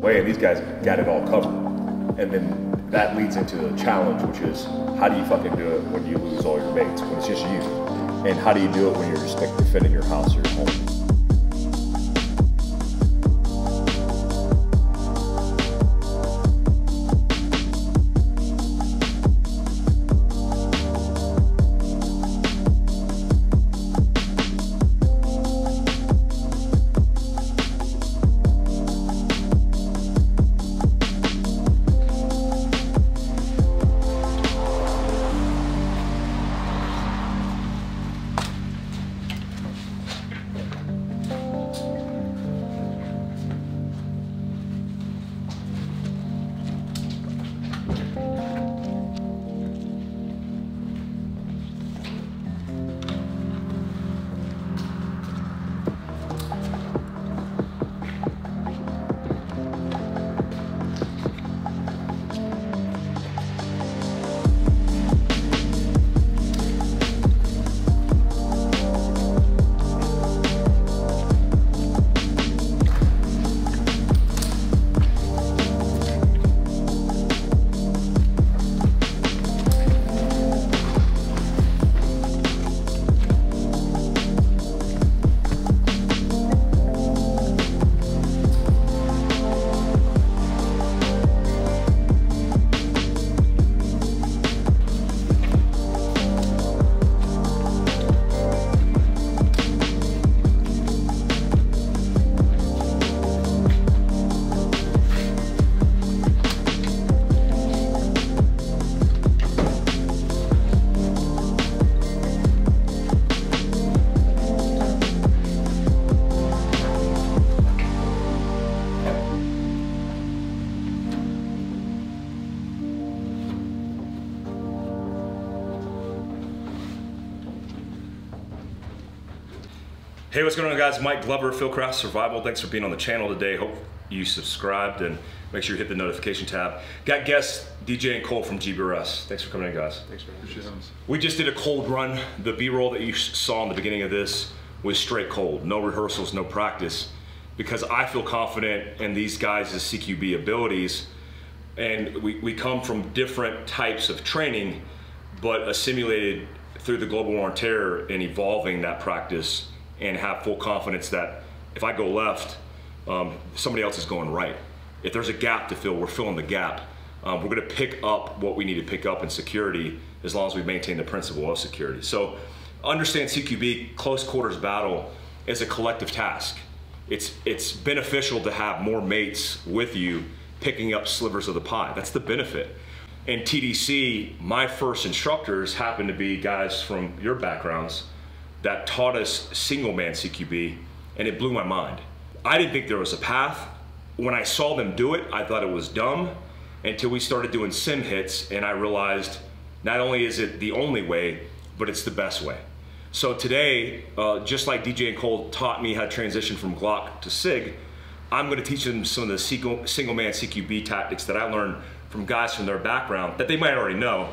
way, and these guys got it all covered. And then that leads into the challenge, which is how do you fucking do it when you lose all your mates, when it's just you? And how do you do it when you're just like defending your house or your home? Hey, what's going on, guys? Mike Glover, Fieldcraft Survival. Thanks for being on the channel today. Hope you subscribed and make sure you hit the notification tab. Got guest DJ and Cole from GBRS. Thanks for coming in, guys. Thanks for having us. We just did a cold run. The B-roll that you saw in the beginning of this was straight cold. No rehearsals, no practice, because I feel confident in these guys' CQB abilities. And we come from different types of training, but assimilated through the global war on terror and evolving that practice, and have full confidence that if I go left, somebody else is going right. If there's a gap to fill, we're filling the gap. We're gonna pick up what we need to pick up in security as long as we maintain the principle of security. So understand CQB, close quarters battle, is a collective task. It's beneficial to have more mates with you picking up slivers of the pie. That's the benefit. In TDC, my first instructors happened to be guys from your backgrounds that taught us single man CQB, and it blew my mind. I didn't think there was a path. When I saw them do it, I thought it was dumb, until we started doing sim hits, and I realized not only is it the only way, but it's the best way. So today, just like DJ and Cole taught me how to transition from Glock to SIG, I'm gonna teach them some of the single man CQB tactics that I learned from guys from their background that they might already know,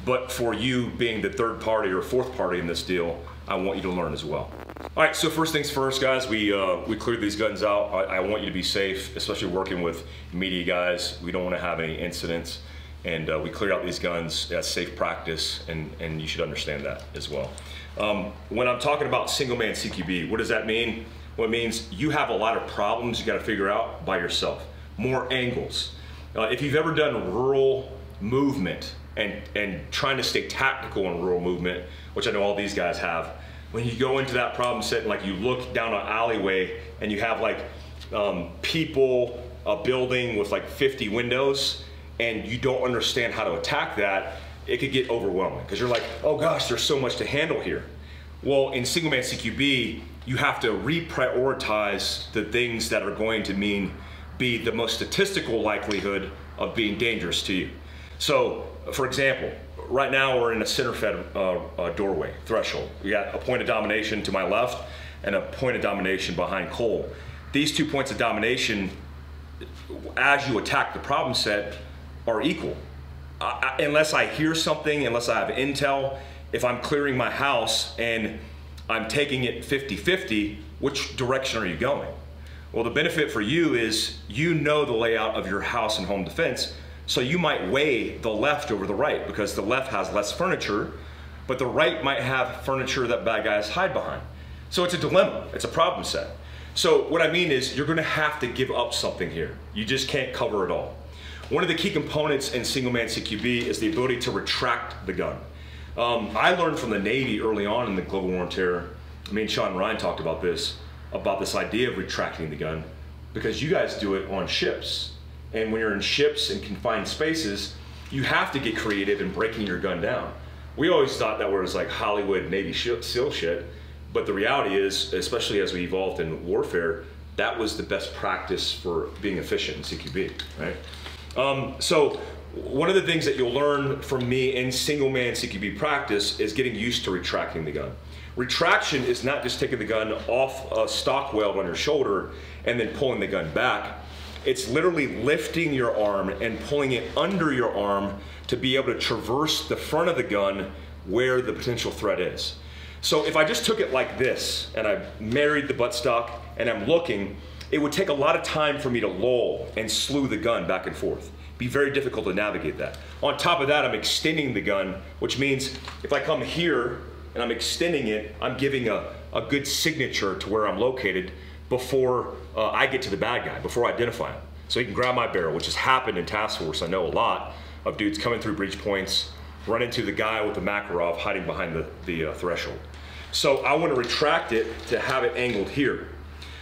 but for you being the third party or fourth party in this deal, I want you to learn as well. All right, so first things first, guys, we cleared these guns out. I want you to be safe, especially working with media guys. We don't want to have any incidents, and we cleared out these guns as safe practice, and you should understand that as well. When I'm talking about single man CQB, what does that mean? Well, it means you have a lot of problems you got to figure out by yourself. More angles. If you've ever done rural movement and trying to stay tactical in rural movement, which I know all these guys have, when you go into that problem set and like you look down an alleyway and you have like people, a building with like 50 windows, and you don't understand how to attack that, it could get overwhelming because you're like, oh gosh, there's so much to handle here. Well, in single man CQB, you have to reprioritize the things that are going to be the most statistical likelihood of being dangerous to you. So, for example, right now we're in a center-fed doorway, threshold. We got a point of domination to my left and a point of domination behind Cole. These 2 points of domination, as you attack the problem set, are equal. Unless I hear something, unless I have intel, if I'm clearing my house and I'm taking it 50-50, which direction are you going? Well, the benefit for you is you know the layout of your house and home defense, so you might weigh the left over the right because the left has less furniture, but the right might have furniture that bad guys hide behind. So it's a dilemma, it's a problem set. So what I mean is you're gonna have to give up something here. You just can't cover it all. One of the key components in single man CQB is the ability to retract the gun. I learned from the Navy early on in the global war on terror. Me and Sean Ryan talked about this idea of retracting the gun, because you guys do it on ships. And when you're in ships and confined spaces, you have to get creative in breaking your gun down. We always thought that was like Hollywood Navy SEAL shit, but the reality is, especially as we evolved in warfare, that was the best practice for being efficient in CQB, right? So one of the things that you'll learn from me in single man CQB practice is getting used to retracting the gun. Retraction is not just taking the gun off a stock weld on your shoulder and then pulling the gun back. It's literally lifting your arm and pulling it under your arm to be able to traverse the front of the gun where the potential threat is. So if I just took it like this and I married the buttstock and I'm looking, it would take a lot of time for me to lull and slew the gun back and forth. Be very difficult to navigate that. On top of that, I'm extending the gun, which means if I come here and I'm extending it, I'm giving a good signature to where I'm located before I get to the bad guy, before I identify him. So he can grab my barrel, which has happened in task force. I know a lot of dudes coming through breach points, run into the guy with the Makarov hiding behind the threshold. So I want to retract it to have it angled here.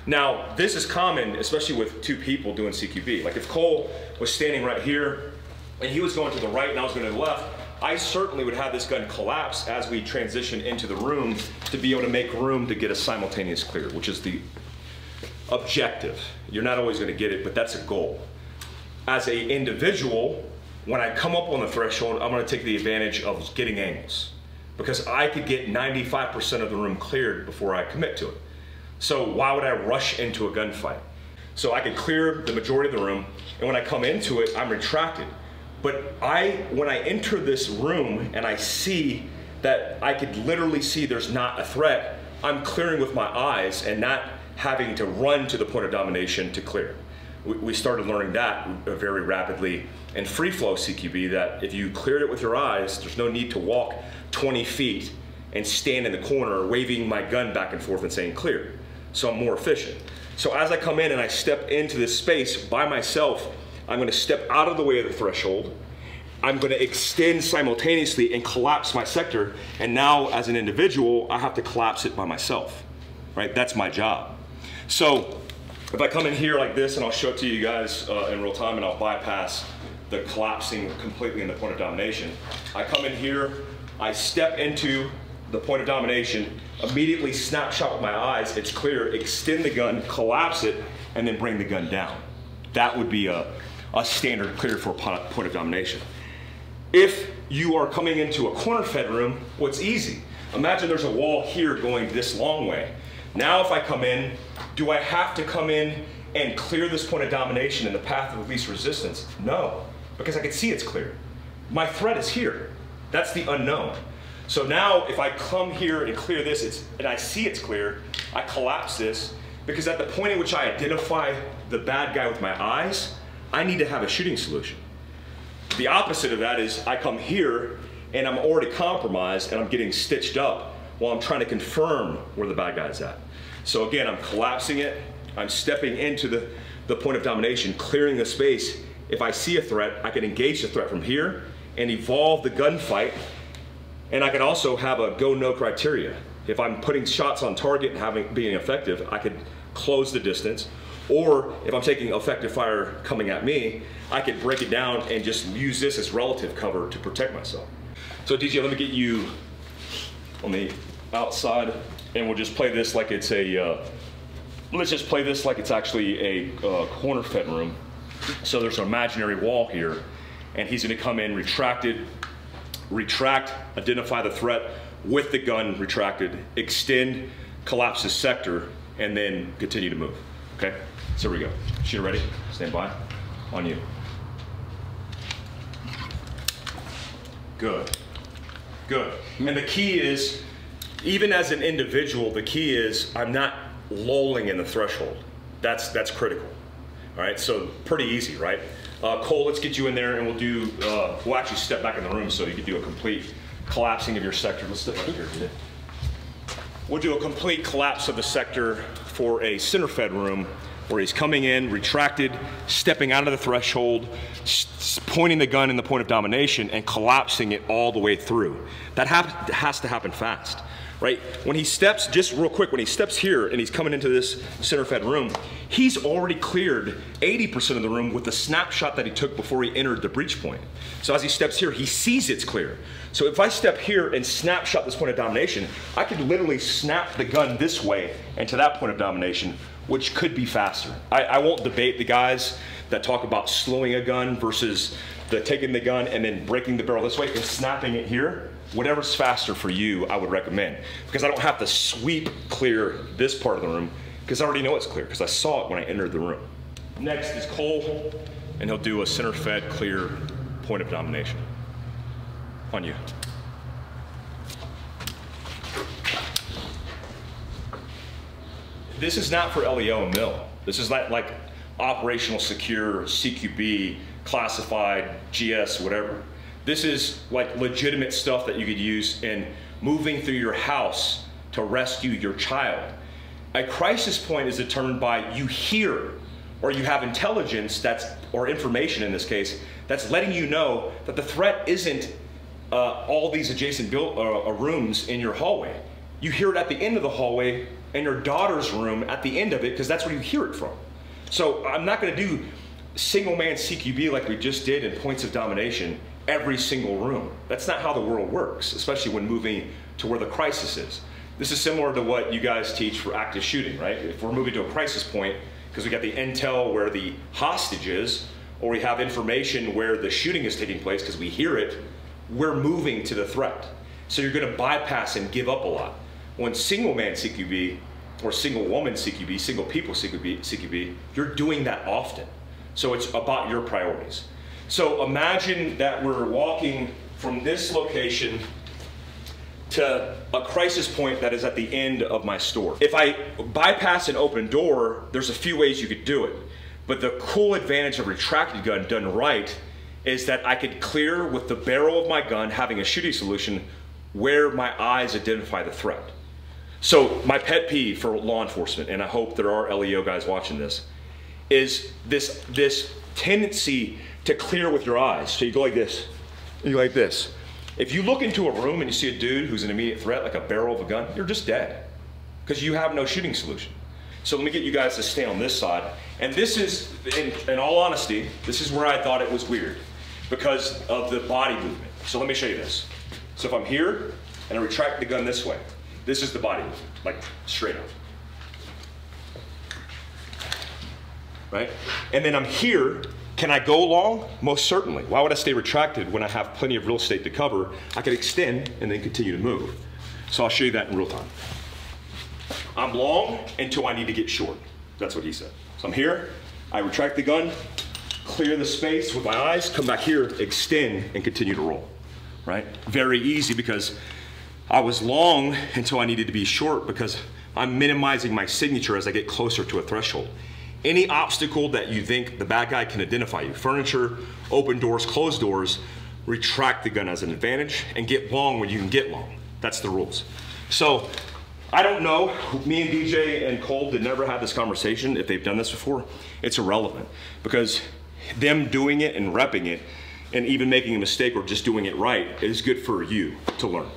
Now, this is common, especially with two people doing CQB. Like if Cole was standing right here and he was going to the right and I was going to the left, I certainly would have this gun collapse as we transition into the room to be able to make room to get a simultaneous clear, which is the objective. You're not always going to get it, but that's a goal. As an individual, when I come up on the threshold, I'm going to take the advantage of getting angles, because I could get 95% of the room cleared before I commit to it. So why would I rush into a gunfight? So I could clear the majority of the room, and when I come into it, I'm retracted. But when I enter this room and I see that I could literally see there's not a threat, I'm clearing with my eyes and not having to run to the point of domination to clear. We started learning that very rapidly in free flow CQB, that if you cleared it with your eyes, there's no need to walk 20 feet and stand in the corner waving my gun back and forth and saying clear. So I'm more efficient. So as I come in and I step into this space by myself, I'm going to step out of the way of the threshold. I'm going to extend simultaneously and collapse my sector. And now as an individual, I have to collapse it by myself, right? That's my job. So if I come in here like this, and I'll show it to you guys in real time, and I'll bypass the collapsing completely in the point of domination. I come in here, I step into the point of domination, immediately snapshot with my eyes, it's clear, extend the gun, collapse it, and then bring the gun down. That would be a standard clear for point of domination. If you are coming into a corner fed room, what's easy? Imagine there's a wall here going this long way. Now if I come in, do I have to come in and clear this point of domination in the path of least resistance? No, because I can see it's clear. My threat is here. That's the unknown. So now if I come here and clear this, and I see it's clear, I collapse this, because at the point at which I identify the bad guy with my eyes, I need to have a shooting solution. The opposite of that is I come here and I'm already compromised and I'm getting stitched up while I'm trying to confirm where the bad guy's at. So again, I'm collapsing it, I'm stepping into the point of domination, clearing the space. If I see a threat, I can engage the threat from here and evolve the gunfight. And I can also have a go-no criteria. If I'm putting shots on target and being effective, I could close the distance. Or if I'm taking effective fire coming at me, I could break it down and just use this as relative cover to protect myself. So DJ, let me get you on the outside, and we'll just play this like it's let's just play this like it's actually a corner fed room. So there's an imaginary wall here, and he's gonna come in retracted, retract, identify the threat with the gun retracted, extend, collapse the sector, and then continue to move. Okay, so here we go. Shooter ready, stand by, on you. Good, good. And the key is, even as an individual, the key is I'm not lolling in the threshold. That's critical. All right, so pretty easy, right? Cole, let's get you in there and we'll actually step back in the room so you can do a complete collapsing of your sector. Let's step right here, dude. We'll do a complete collapse of the sector for a center fed room where he's coming in, retracted, stepping out of the threshold, pointing the gun in the point of domination and collapsing it all the way through. That has to happen fast, right? When he steps, just real quick, when he steps here and he's coming into this center fed room, he's already cleared 80% of the room with the snapshot that he took before he entered the breach point. So as he steps here, he sees it's clear. So if I step here and snapshot this point of domination, I could literally snap the gun this way and to that point of domination, which could be faster. I won't debate the guys that talk about slowing a gun versus taking the gun and then breaking the barrel this way and snapping it here. Whatever's faster for you, I would recommend. Because I don't have to sweep clear this part of the room because I already know it's clear because I saw it when I entered the room. Next is Cole, and he'll do a center fed clear point of domination. On you. This is not for LEO and MIL. This is like operational secure, CQB, classified, GS, whatever. This is like legitimate stuff that you could use in moving through your house to rescue your child. A crisis point is determined by you hear or you have intelligence or information in this case, that's letting you know that the threat isn't all these adjacent rooms in your hallway. You hear it at the end of the hallway in your daughter's room at the end of it because that's where you hear it from. So I'm not gonna do single man CQB like we just did in points of domination every single room. That's not how the world works, especially when moving to where the crisis is. This is similar to what you guys teach for active shooting, right? If we're moving to a crisis point, because we got the intel where the hostage is, or we have information where the shooting is taking place because we hear it, we're moving to the threat. So you're gonna bypass and give up a lot. When single man CQB, or single woman CQB, single people CQB, you're doing that often. So it's about your priorities. So imagine that we're walking from this location to a crisis point that is at the end of my store. If I bypass an open door, there's a few ways you could do it. But the cool advantage of a retracted gun done right is that I could clear with the barrel of my gun having a shooting solution where my eyes identify the threat. So my pet peeve for law enforcement, and I hope there are LEO guys watching this, is this tendency to clear with your eyes. So you go like this, and you go like this. If you look into a room and you see a dude who's an immediate threat, like a barrel of a gun, you're just dead because you have no shooting solution. So let me get you guys to stay on this side. And this is, in all honesty, this is where I thought it was weird because of the body movement. So let me show you this. So if I'm here and I retract the gun this way, this is the body movement, like straight up. Right? And then I'm here. Can I go long? Most certainly. Why would I stay retracted when I have plenty of real estate to cover? I could extend and then continue to move. So I'll show you that in real time. I'm long until I need to get short. That's what he said. So I'm here, I retract the gun, clear the space with my eyes, come back here, extend, and continue to roll, right? Very easy because I was long until I needed to be short because I'm minimizing my signature as I get closer to a threshold. Any obstacle that you think the bad guy can identify you, furniture, open doors, closed doors, retract the gun as an advantage and get long when you can get long. That's the rules. So I don't know, me and DJ and Cole did never have this conversation if they've done this before. It's irrelevant because them doing it and repping it and even making a mistake or just doing it right is good for you to learn.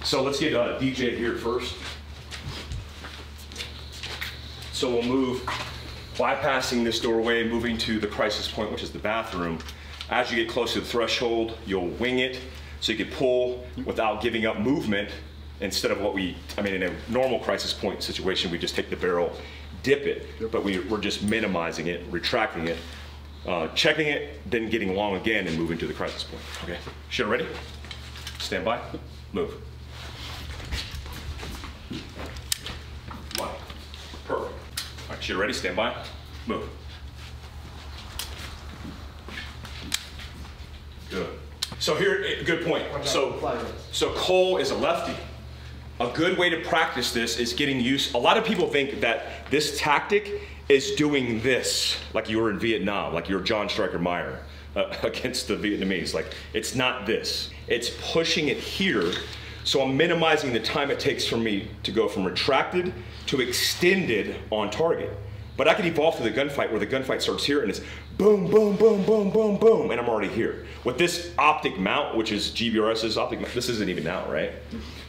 So let's get DJ here first. So we'll move, bypassing this doorway, moving to the crisis point, which is the bathroom. As you get close to the threshold, you'll wing it so you can pull without giving up movement instead of what in a normal crisis point situation, we just take the barrel, dip it, but we're just minimizing it, retracting it, checking it, then getting long again and moving to the crisis point. Okay, shit ready? Stand by, move. Come on, perfect. All right, shit ready, stand by, move. Good. So here, good point. So Cole is a lefty. A good way to practice this is getting used. A lot of people think that this tactic is doing this, like you were in Vietnam, like you're John Striker Meyer against the Vietnamese. Like, it's not this. It's pushing it here. So I'm minimizing the time it takes for me to go from retracted to extended on target. But I can evolve to the gunfight where the gunfight starts here and it's boom, boom, boom, boom, boom, boom, and I'm already here. With this optic mount, which is GBRS's optic mount, this isn't even out, right?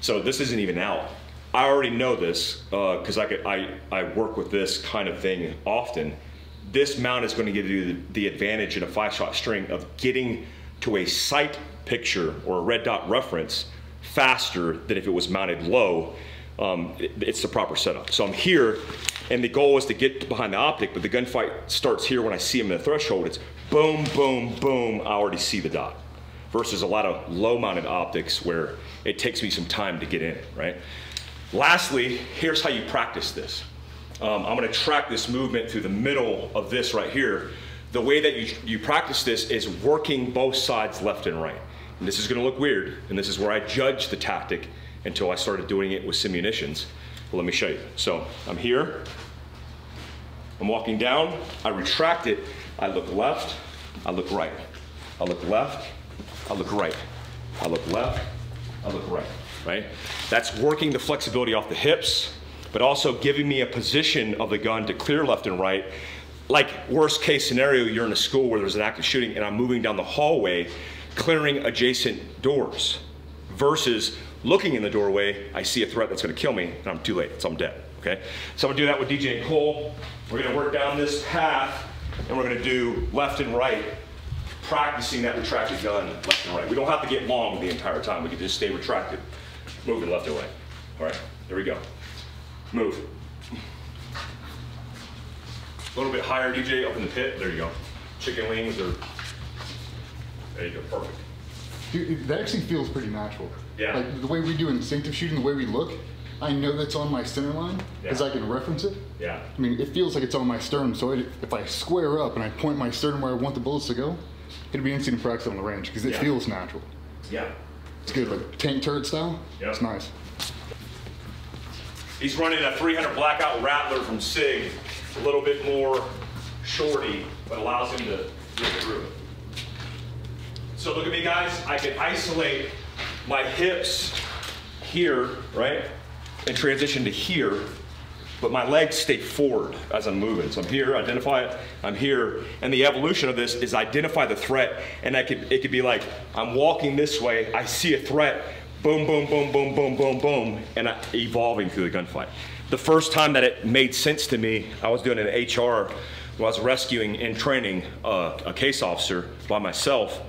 So this isn't even out. I already know this because I work with this kind of thing often. This mount is going to give you the advantage in a 5-shot string of getting to a sight picture or a red dot reference faster than if it was mounted low. It's the proper setup. So I'm here, and the goal is to get behind the optic, but the gunfight starts here when I see him in the threshold. It's boom, boom, boom, I already see the dot. Versus a lot of low-mounted optics where it takes me some time to get in, right? Lastly, here's how you practice this. I'm gonna track this movement through the middle of this right here. The way that you practice this is working both sides left and right. And this is gonna look weird, and this is where I judge the tactic until I started doing it with simunitions. Well, let me show you. So I'm here, I'm walking down, I retract it, I look left, I look right. I look left, I look right. I look left, I look right, right? That's working the flexibility off the hips, but also giving me a position of the gun to clear left and right. Like worst case scenario, you're in a school where there's an active shooting and I'm moving down the hallway, clearing adjacent doors, versus looking in the doorway, I see a threat that's gonna kill me and I'm too late, so I'm dead, okay? So I'm gonna do that with DJ and Cole. We're gonna work down this path and we're gonna do left and right, practicing that retracted gun left and right. We don't have to get long the entire time. We can just stay retracted, moving left and right. All right, there we go. Move. A little bit higher, DJ, up in the pit. There you go. Chicken wings or, there you go, perfect. Dude, that actually feels pretty natural. Yeah. Like the way we do instinctive shooting, the way we look, I know that's on my center line because I can reference it. Yeah. I mean, it feels like it's on my sternum, so if I square up and I point my sternum where I want the bullets to go, it'd be instant practice on the range because it feels natural. Yeah. It's good, like tank turret style. Yep. It's nice. He's running a 300 Blackout Rattler from SIG, a little bit more shorty, but allows him to get through it. So look at me, guys. I can isolate my hips here, right, and transition to here, but my legs stay forward as I'm moving. So I'm here, identify it, I'm here, and the evolution of this is identify the threat, and it could be like, I'm walking this way, I see a threat, boom, boom, boom, boom, boom, boom, boom, and evolving through the gunfight. The first time that it made sense to me, I was doing an HR when I was rescuing and training a case officer by myself,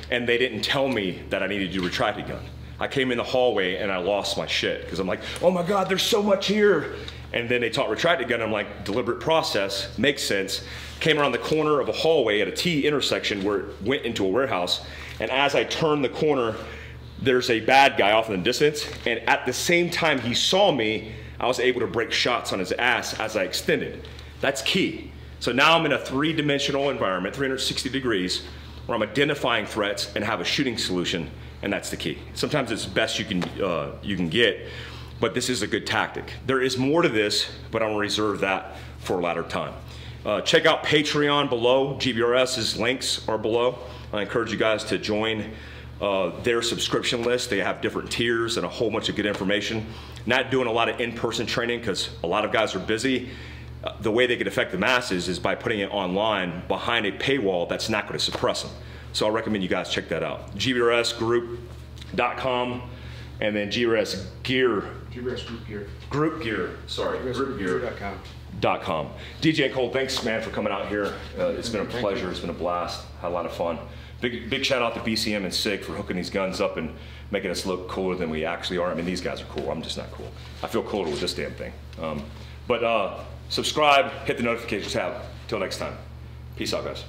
and they didn't tell me that I needed to do a retracted gun. I came in the hallway and I lost my shit because I'm like, oh my God, there's so much here. And then they taught retracted gun. I'm like, deliberate process, makes sense. Came around the corner of a hallway at a T intersection where it went into a warehouse. And as I turned the corner, there's a bad guy off in the distance. And at the same time he saw me, I was able to break shots on his ass as I extended. That's key. So now I'm in a 3-dimensional environment, 360 degrees, where I'm identifying threats and have a shooting solution, and that's the key. Sometimes it's best you can get, but this is a good tactic. There is more to this, but I'm gonna reserve that for a later time. Check out Patreon below. GBRS's links are below. I encourage you guys to join their subscription list. They have different tiers and a whole bunch of good information. Not doing a lot of in-person training because a lot of guys are busy. The way they could affect the masses is by putting it online behind a paywall that's not going to suppress them. So I recommend you guys check that out. GBRSgroup.com and then GBRS Gear. GBRS Group Gear. Group Gear, sorry. GroupGear.com. DJ and Cole, thanks man for coming out here. It's been a pleasure, it's been a blast, had a lot of fun. Big shout out to BCM and SIG for hooking these guns up and making us look cooler than we actually are. I mean, these guys are cool, I'm just not cool. I feel cooler with this damn thing. Subscribe, hit the notification tab. Till next time. Peace out, guys.